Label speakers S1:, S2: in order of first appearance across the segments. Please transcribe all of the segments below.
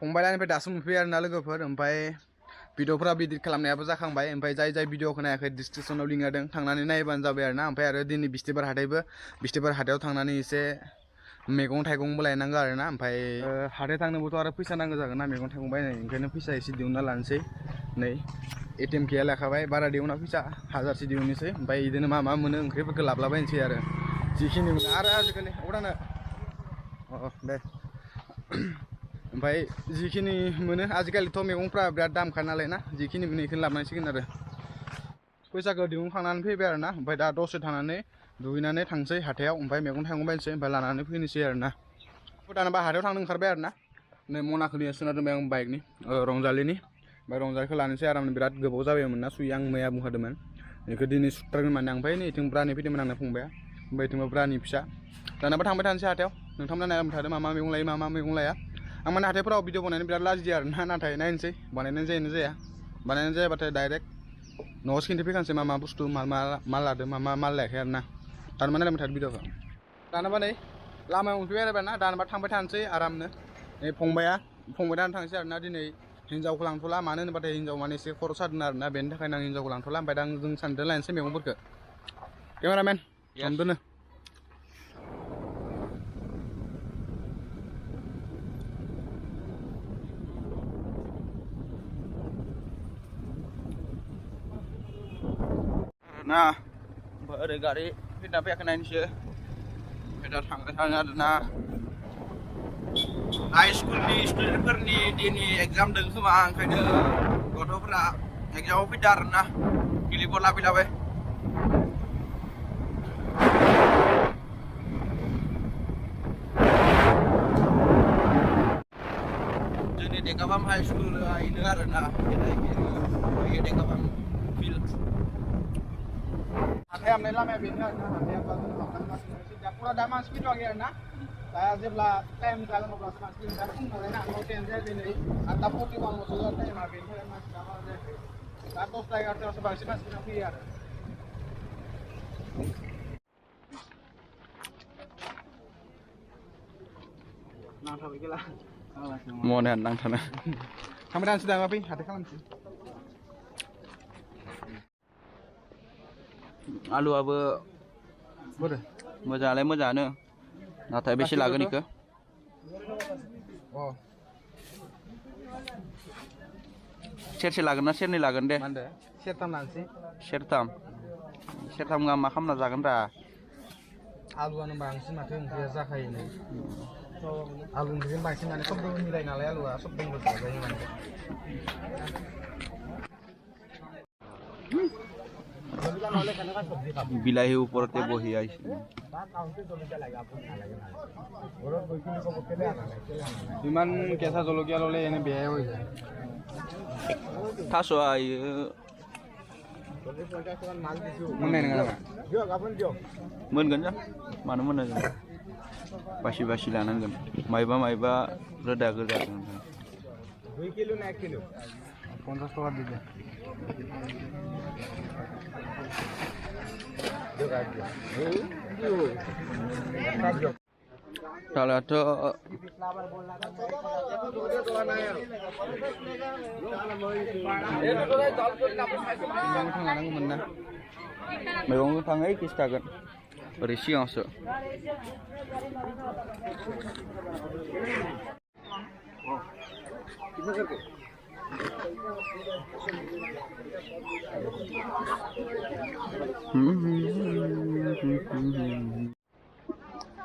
S1: फंबाय लानिफ्राय दासो मोनफैयो आरोना लोगोफोर ओमफ्राय भिडिअफोरा इदिट खालामनायाबो जाखांबाय ओमफ्राय जाय भिडिअखौ नायाखै डिसक्रिपसनाव लिंक होदों थांनानै नायबानो जाबाय आरोना ओमफ्राय आरो दिनै बिस्थिबार हाथायाव थांनानै एसे मैगं थाइगंबो लायनांगौ आरोना ओमफ्राय हाथाय थांनोबोथ' आरो फैसा नांगौ जागोन ना मैगं थाइगं बायनाय ओंखायनो फैसा एसे दिहुनना लानोसै नै एटिएम गैया लाखाबाय बारा दिहुना फैसा 1000सो दिहुननोसै ओमफ्राय बिदिनो मा मोनो ओंख्रिफोरखौ लाबलाबायनोसै आरो जिखिनि मोनो आरो आजिखालि उदानो दे ओमफ्राय जिखिनि मोनो आजिखालिथ' मैगंफ्रा बिराद दामखा नालाय ना जिखिनि मोनो बेखौनो लाबोनांसिगोन आरो फैसाखौ दिहुनखांनानै फैबाय आरोना ओमफ्राय दा दसे थानानै दुगैनानै थांसै हाथायाव ओमफ्राय मैगं थाइगं बायनोसै ओमफ्राय लानानै फैनोसै आरोना दानाबा हाथायाव थांनो ओंखारबाय आरोना नै मनाखौ सोना दोनबाय आं बाइकनि रंजालिनि ओमफ्राय रंजालिखौ लानोसै आरामनो बिराद गोबाव जाबायमोन ना सुयो आं मैया बुंखादोंमोन बेखौ दिनै सुथारगोन माने ओमफ्राय नै इथिं ब्रानि फैदोंमोन आंनो फंबाया ओमफ्राय इथिंबो ब्रानि फिसा दानाबा थांबाय थानोसै हाथायाव नोंथांमोना नायबाय थादों मा मैगं लायो मा मैगं लाया आं माने हाथायफोराव भिडिअ बानायनो बिराद लाजियो आरोना नाथाय नायनोसै बानायनाय जायोना जाया बानायनाय जायाबाथाय डाइरेक्ट न'आवसो खिन्थिफैखानोसै मा बुस्थु माल लादों मा माल लायाखै आरोना दानोबा नायबाय थादों भिडिअखौ दानोबा नै लामायाव मोनफैबाय आरोना दानोबा थांबाय थानोसै आरामनो नै फंबाय दानो थांसै आरोना दिनै हिन्जावखौ लांथ'ला मानो होनोबाथाय हिन्जाव माने एसे खर' सादों आरोना बेनि थाखायनो आं हिन्जावखौ लांथ'ला ओमफ्राय दा जों सानैजों लायनोसै मैगंफोरखौ केमेरामेन हमदोनो ना ओरै गारि फैना फैयाखै नायनोसै दा थांबाय थाङो आरोना हाई स्कुलनि स्टुडेन्टफोरनि दिनै एग्जाम दं खोमा ओंखायनो गथ'फोरा एग्जामाव फैदों आरोना गिलिबो लाफैलाबाय जोंनि देकाबाम हाई स्कुला बेनो आरोना देकाबाम फिल्ड हाथाय हाबनाय लामाया बेनो आरोना हाथाय हाबबा जों फुरा दा मानसि फैथ'वाखै आरोना दा जेब्ला टाइम जागोन अब्लासो मानसि फैगोन दा फुं नालाय ना 9:10 जायाखै नै 8:41ल'सो टाइमा बेनि थाखाय मानसि दा बारा जायाखै दा 10ता 11तायावसो बांसिन मानसिफोरा फैयो आरो नांथाबाय गेला मने नांथानो थांबाय थानोसै दा फै हाथाय खालामनोसै आलुआबो मोजाङालाय मोजाङानो नाथाय बेसे लागोन इखो सेरसे लागोन ना सेरनै लागोन दे सेरथाम लानोसै सेरथाम गाहाम मा खालामना जागोन रा आलुआनो बांसिन माथो ओंख्रिया जाखायो नै आलु ओंख्रिजों बांसिन माने सबबो मिलायो नालाय आलुआ सबजोंबो जाजायो माने বিলাহী ওপৰতে বহি আহিছে ইমান কেঁচা জলকীয়া ল'লে এনে বেয়াই হৈ যায় थास' आयो मोननाय नङा मोनगोन जा मानो मोना जों बासि लानांगोन मायबा रोदा गोजा 2 किलो ना 1 किलो 50 টাকা দিবে Talato मैगं थाङै खिथागोन ओरै सिगाङावसो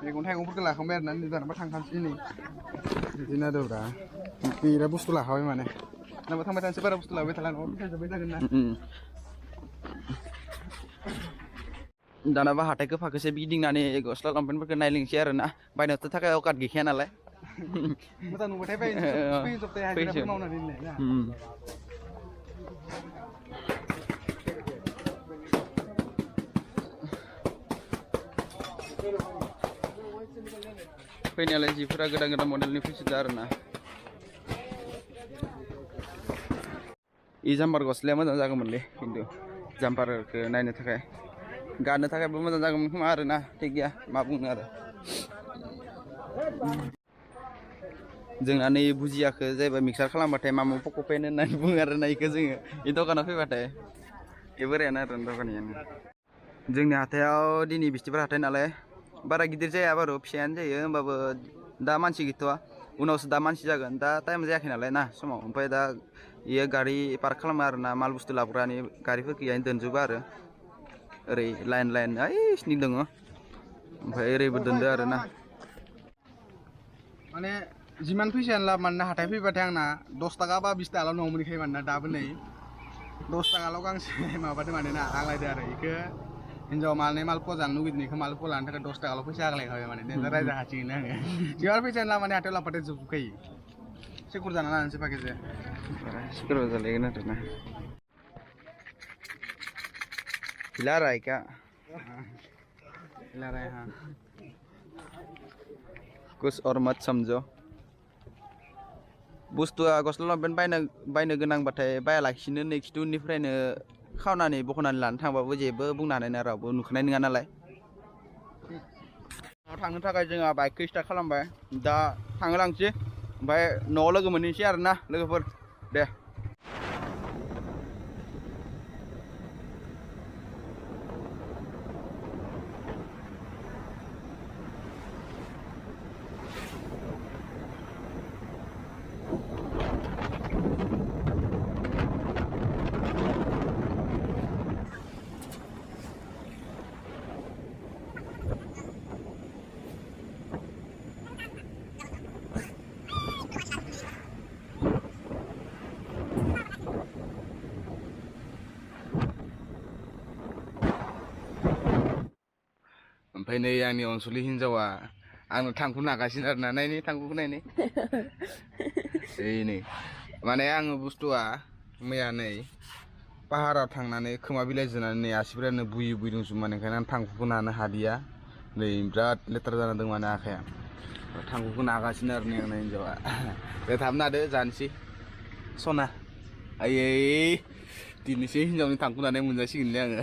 S1: मैगं थाइगंफोरखौ लाखांबाय आरोना जानोबा थांखानोसै नै बिदिनो आरोब्रा बिराद बुस्थु लाखाबाय माने जानोबा थांबाय थानोसै बारा बुस्थु लाबाय थाला न'आव फैजोबबाय जागोन ना दानाबा हाथायखौ फाखोसे गिदिंनानै गस्ला लंपेन्टफोरखौ नायलिंसै आरोना बायनोथ' थाखाय अकात गैखाया नालाय मोजां नुबाथाय फैयो सप्ताहे हाजिराफोर मावनानै दोननाय ना फैनायालाय जिफोरा गोदान मडेलनि फैसोदों आरोना इ जाम्पार गस्लाया मोजां जागौमोनलै खिन्थु जाम्पारखौ नायनो थाखाय गाननो थाखायबो मोजां जागौमोन खोमा आरोना थिग गैया मा बुंनो आरो जोंना नै बुजियाखै जायबा मिक्सार खालामबाथाय मामा पक'पेन होननानै बुङो आरो ना इखो जोङो इ दखानाव फैबाथाय एबारेनो आरो दखानियानो जोंनि हाथायाव दिनै बिस्थिबार हाथाय नालाय बारा गिदिर जाया बारु फिसायानो जायो होमबाबो दा मानसि गैथ'वा उनावसो दा मानसि जागोन दा टाइम जायाखै नालाय ना समाव ओमफ्राय दा इयो गारि पार्क खालामो आरो ना माल बुस्थु लाबोग्रानि गारिफोरखौ इयावनो दोनजोबो आरो ओरै लाइन लाइन ओइ स्नि दङ ओमफ्राय ओरैबो दोनदो आरो ना माने जिमान फैसायानो लाब मानोना हाथाय फैबाथाय आंना 10 थाखा बा 20 थाखाल' न'आव मोनखायो मानोना दाबो नै 10 थाखाल' गांसे माबादो माने ना आग्लायदो आरो इखो हिन्जाव माने मालप'वा जानो लुगैदों इखो मालप'वा लानो थाखाय 10 थाखाल' फैसा आग्लायखाबाय माने देनजार रायजा हासिगोन आङो जिमान फैसायानो लाब माने हाथायाव लाबोबाथाय जोबखायो सिकुर जाना लानोसै पाकेटसे सिकुर जालायगोन आरो ना हिला रहा है क्या हिला रहा है हाँ कुछ और मत समझो बुस्थुआ गस्ला लंपेन्ट बायनो गोनांबाथाय बायालाखिनो नै खिथुनिफ्रायनो खावनानै बख'नानै लानो थांबाबो जेबो बुंनो हानाय नङा रावबो नुखानाय नङा नालाय थांनो थाखाय जोंहा बाइकखौ स्टार्ट खालामबाय दा थांहोलांसै ओमफ्राय न'आव लोगो मोनहैनोसै आरो ना लोगोफोर दे ओमफ्राय नै आंनि अनसुलि हिन्जावा आंनो थांखु नागासिनो आरोना नायनि थांखुखौ नायनि ओइ नै माने आङो बुस्थुआ मैया नै पाहाराव थांनानै खोमा बिलाइ जोनानै नै आसिफोरानो बुयै दंजोबो माने ओंखायनो आं थांखुखौ नानो हादिया नै बिराद लेथ्रा जाना दं माने आखाया थांखुखौ नागासिनो आरो नै आंना हिन्जावा दे थाब नादो जानोसै सना आयै दिनैसो हिन्जावनि थांखु नानाय मोनजासिगोनलै आङो